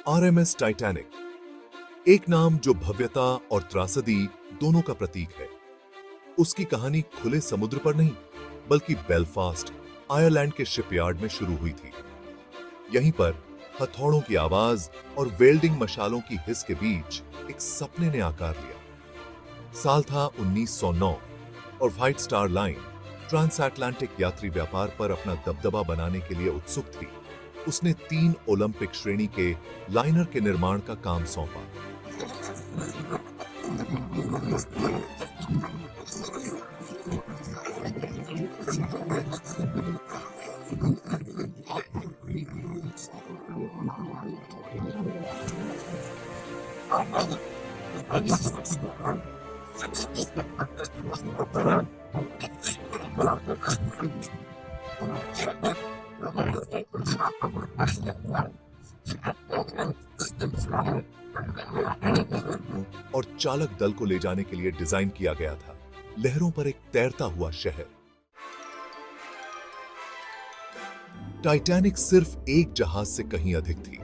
RMS Titanic, एक नाम जो भव्यता और त्रासदी दोनों का प्रतीक है। उसकी कहानी खुले समुद्र पर नहीं, बल्कि बेलफास्ट, आयरलैंड के शिपयार्ड में शुरू हुई थी। यहीं पर हथौड़ों की आवाज और वेल्डिंग मशालों की हिस के बीच एक सपने ने आकार लिया। साल था 1909 और White Star Line transatlantic यात्री व्यापार पर अपना दबदबा बनाने के लिए उत्सुक थी। उसने 3 ओलंपिक श्रेणी के लाइनर के निर्माण का काम सौंपा। और चालक दल को ले जाने के लिए डिजाइन किया गया था। लहरों पर एक तैरता हुआ शहर। टाइटैनिक सिर्फ एक जहाज से कहीं अधिक थी।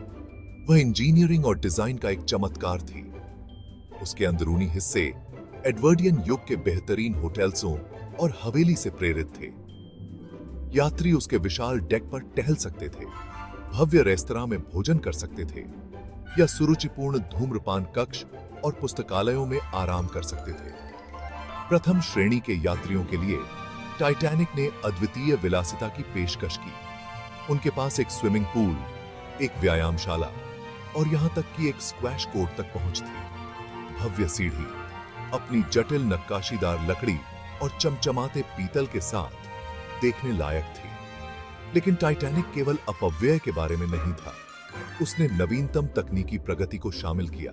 वह इंजीनियरिंग और डिजाइन का एक चमत्कार थी। उसके अंदरूनी हिस्से एडवर्डियन युग के बेहतरीन होटल्सों और हवेली से प्रेरित थे। यात्री उसके विशाल डेक पर टहल सकते थे, भव्य रेस्तरां में भोजन कर सकते थे या सुरुचिपूर्ण धूम्रपान कक्ष और पुस्तकालयों में आराम कर सकते थे। प्रथम श्रेणी के यात्रियों के लिए टाइटैनिक ने अद्वितीय विलासिता की पेशकश की। उनके पास एक स्विमिंग पूल, एक व्यायामशाला और यहां तक कि एक स्क्वैश कोर्ट तक पहुंच थी। भव्य सीढ़ी अपनी जटिल नक्काशीदार लकड़ी और चमचमाते पीतल के साथ देखने लायक थी। लेकिन टाइटैनिक केवल अपव्यय के बारे में नहीं था। उसने नवीनतम तकनीकी प्रगति को शामिल किया,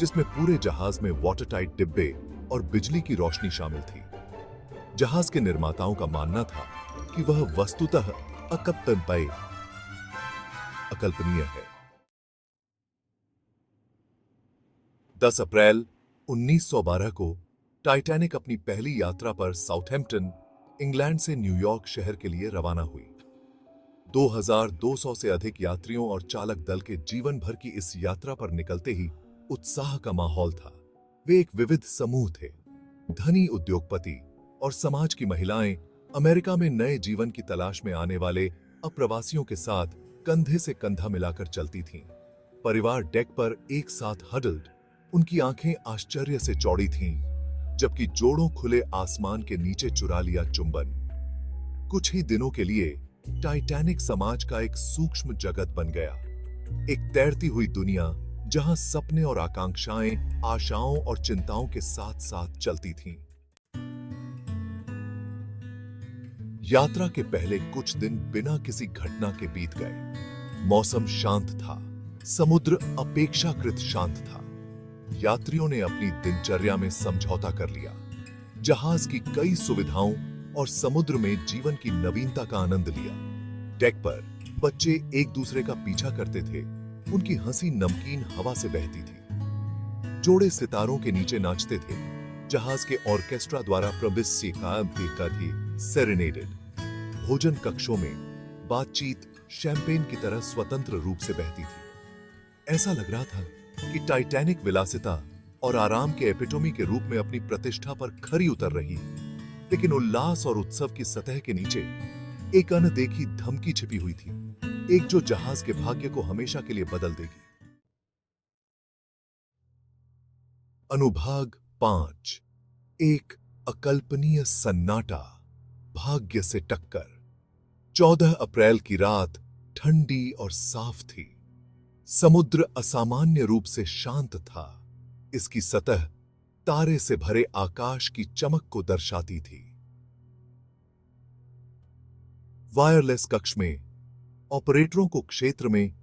जिसमें पूरे जहाज में वाटरटाइट डिब्बे और बिजली की रोशनी शामिल थी। जहाज के निर्माताओं का मानना था कि वह वस्तुतः अकल्पनीय है। 10 अप्रैल 1912 को टाइटैनिक अपनी पहली यात्रा पर साउथहैम्पटन, इंग्लैंड से न्यूयॉर्क शहर के लिए रवाना हुई। 2200 से अधिक यात्रियों और चालक दल के जीवन भर की इस यात्रा पर निकलते ही उत्साह का माहौल था। वे एक विविध समूह थे। धनी उद्योगपति और समाज की महिलाएं अमेरिका में नए जीवन की तलाश में आने वाले अप्रवासियों के साथ कंधे से कंधा मिलाकर चलती थीं। परिवार डेक पर एक साथ हडल्ड, उनकी आंखें आश्चर्य से चौड़ी थीं, जबकि जोड़ों खुले आसमान के नीचे चुरा लिया चुंबन। कुछ ही दिनों के लिए टाइटैनिक समाज का एक सूक्ष्म जगत बन गया, एक तैरती हुई दुनिया जहां सपने और आकांक्षाएं आशाओं और चिंताओं के साथ साथ चलती थीं। यात्रा के पहले कुछ दिन बिना किसी घटना के बीत गए। मौसम शांत था, समुद्र अपेक्षाकृत शांत था। यात्रियों ने अपनी दिनचर्या में समझौता कर लिया, जहाज की कई सुविधाओं और समुद्र में जीवन की नवीनता का आनंद लिया। डेक पर बच्चे एक दूसरे का पीछा करते थे, उनकी हंसी नमकीन हवा से बहती थी। जोड़े सितारों के नीचे नाचते थे, जहाज के ऑर्केस्ट्रा द्वारा थी सेरेनेडेड। भोजन कक्षों में बातचीत शैंपेन की तरह स्वतंत्र रूप से बहती थी। ऐसा लग रहा था कि टाइटैनिक विलासिता और आराम के एपिटोमी के रूप में अपनी प्रतिष्ठा पर खरी उतर रही है। लेकिन उल्लास और उत्सव की सतह के नीचे एक अनदेखी धमकी छिपी हुई थी, एक जो जहाज के भाग्य को हमेशा के लिए बदल देगी। अनुभाग 5। एक अकल्पनीय सन्नाटा, भाग्य से टक्कर। 14 अप्रैल की रात ठंडी और साफ थी। समुद्र असामान्य रूप से शांत था। इसकी सतह तारे से भरे आकाश की चमक को दर्शाती थी। वायरलेस कक्ष में ऑपरेटरों को क्षेत्र में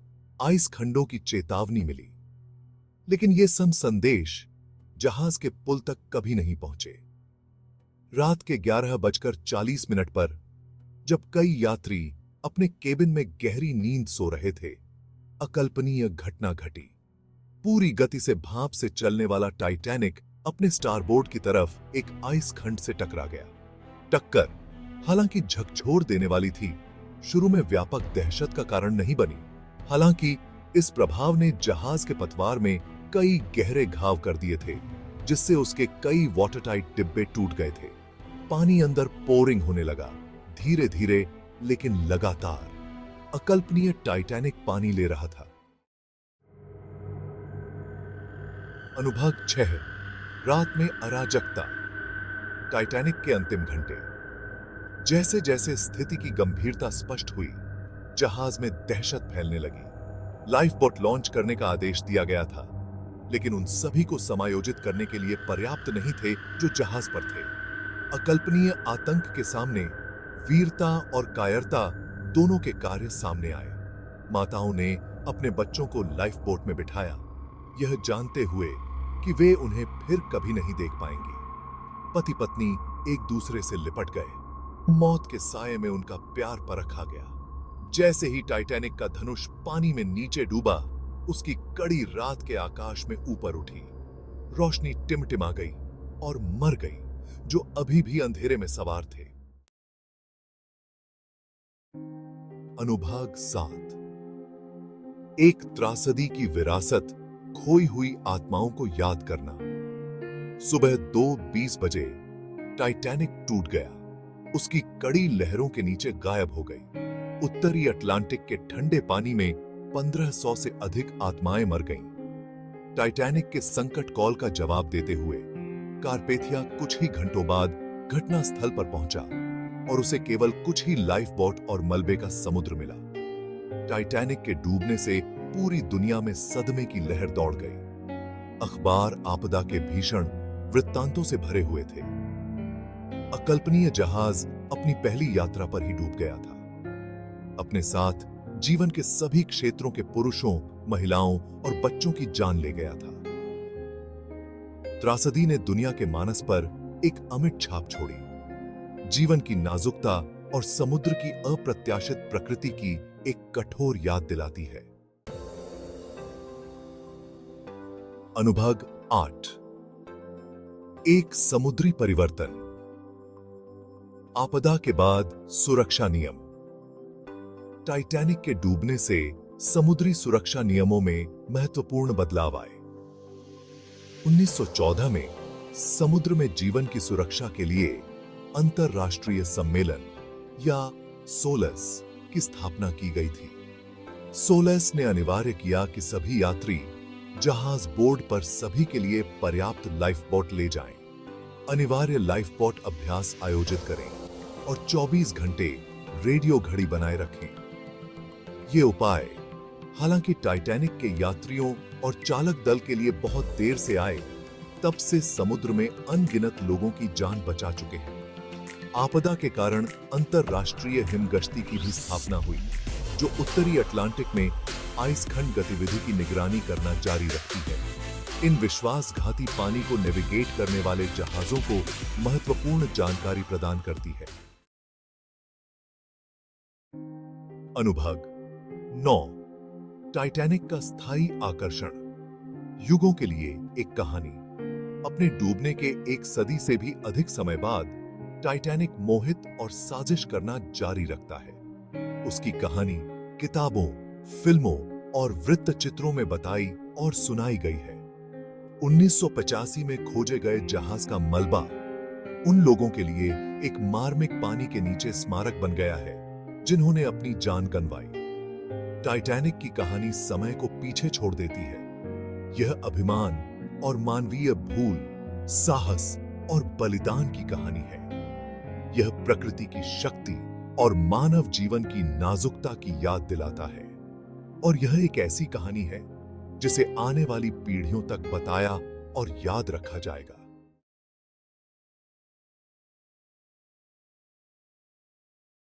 आइस खंडों की चेतावनी मिली, लेकिन ये संदेश जहाज के पुल तक कभी नहीं पहुंचे। रात के 11:40 पर जब कई यात्री अपने केबिन में गहरी नींद सो रहे थे, अकल्पनीय घटना घटी। पूरी गति से भाप से चलने वाला टाइटैनिक अपने स्टारबोर्ड की तरफ एक आइस खंड से टकरा गया। टक्कर, हालांकि झकझोर देने वाली थी, शुरू में व्यापक दहशत का कारण नहीं बनी। हालांकि इस प्रभाव ने जहाज के पतवार में कई गहरे घाव कर दिए थे, जिससे उसके कई वाटरटाइट डिब्बे टूट गए थे। पानी अंदर पोरिंग होने लगा, धीरे धीरे लेकिन लगातार। अकल्पनीय टाइटैनिक पानी ले रहा था। अनुभाग 6, रात में अराजकता। टाइटैनिक के अंतिम घंटे। जैसे जैसे स्थिति की गंभीरता स्पष्ट हुई, जहाज में दहशत फैलने लगी। लाइफ बोट लॉन्च करने का आदेश दिया गया था, लेकिन उन सभी को समायोजित करने के लिए पर्याप्त नहीं थे जो जहाज पर थे। अकल्पनीय आतंक के सामने वीरता और कायरता दोनों के कार्य सामने आए। माताओं ने अपने बच्चों को लाइफ बोट में बिठाया, यह जानते हुए कि वे उन्हें फिर कभी नहीं देख पाएंगे। पति पत्नी एक दूसरे से लिपट गए। मौत के साये में उनका प्यार परखा गया। जैसे ही टाइटैनिक का धनुष पानी में नीचे डूबा, उसकी कड़ी रात के आकाश में ऊपर उठी। रोशनी टिमटिमा गई और मर गई जो अभी भी अंधेरे में सवार थे। अनुभाग 7, एक त्रासदी की विरासत, खोई हुई आत्माओं को याद करना। सुबह 2:20 बजे टाइटैनिक टूट गया। उसकी कड़ी लहरों के नीचे गायब हो गई। उत्तरी अटलांटिक के ठंडे पानी में 1500 से अधिक आत्माएं मर गईं। टाइटैनिक के संकट कॉल का जवाब देते हुए कारपेथिया कुछ ही घंटों बाद घटनास्थल पर पहुंचा और उसे केवल कुछ ही लाइफ बोट और मलबे का समुद्र मिला। टाइटैनिक के डूबने से पूरी दुनिया में सदमे की लहर दौड़ गई। अखबार आपदा के भीषण वृत्तांतों से भरे हुए थे। अकल्पनीय जहाज अपनी पहली यात्रा पर ही डूब गया था। अपने साथ जीवन के सभी क्षेत्रों के पुरुषों, महिलाओं और बच्चों की जान ले गया था। त्रासदी ने दुनिया के मानस पर एक अमिट छाप छोड़ी। जीवन की नाजुकता और समुद्र की अप्रत्याशित प्रकृति की एक कठोर याद दिलाती है। अनुभाग 8, एक समुद्री परिवर्तन। आपदा के बाद सुरक्षा नियम। टाइटैनिक के डूबने से समुद्री सुरक्षा नियमों में महत्वपूर्ण बदलाव आए। 1914 में समुद्र में जीवन की सुरक्षा के लिए अंतरराष्ट्रीय सम्मेलन या सोलस की स्थापना की गई थी। सोलस ने अनिवार्य किया कि सभी यात्री जहाज बोर्ड पर सभी के लिए पर्याप्त लाइफ बोट ले जाएं, अनिवार्य लाइफ बोट अभ्यास आयोजित करें और 24 घंटे रेडियो घड़ी बनाए रखें। ये उपाय हालांकि टाइटैनिक के यात्रियों और चालक दल के लिए बहुत देर से आए, तब से समुद्र में अनगिनत लोगों की जान बचा चुके हैं। आपदा के कारण अंतरराष्ट्रीय हिमगश्ती की भी स्थापना हुई, जो उत्तरी अटलांटिक में आइसखंड गतिविधि की निगरानी करना जारी रखती है। इन विश्वासघाती पानी को नेविगेट करने वाले जहाजों को महत्वपूर्ण जानकारी प्रदान करती है। अनुभाग 9, टाइटैनिक का स्थायी आकर्षण। युगों के लिए एक कहानी। अपने डूबने के एक सदी से भी अधिक समय बाद टाइटैनिक मोहित और साजिश करना जारी रखता है। उसकी कहानी किताबों, फिल्मों और वृत्तचित्रों में बताई और सुनाई गई है। 1985 में खोजे गए जहाज का मलबा उन लोगों के लिए एक मार्मिक पानी के नीचे स्मारक बन गया है जिन्होंने अपनी जान गंवाई। टाइटैनिक की कहानी समय को पीछे छोड़ देती है। यह अभिमान और मानवीय भूल, साहस और बलिदान की कहानी है। यह प्रकृति की शक्ति और मानव जीवन की नाजुकता की याद दिलाता है। और यह एक ऐसी कहानी है जिसे आने वाली पीढ़ियों तक बताया और याद रखा जाएगा।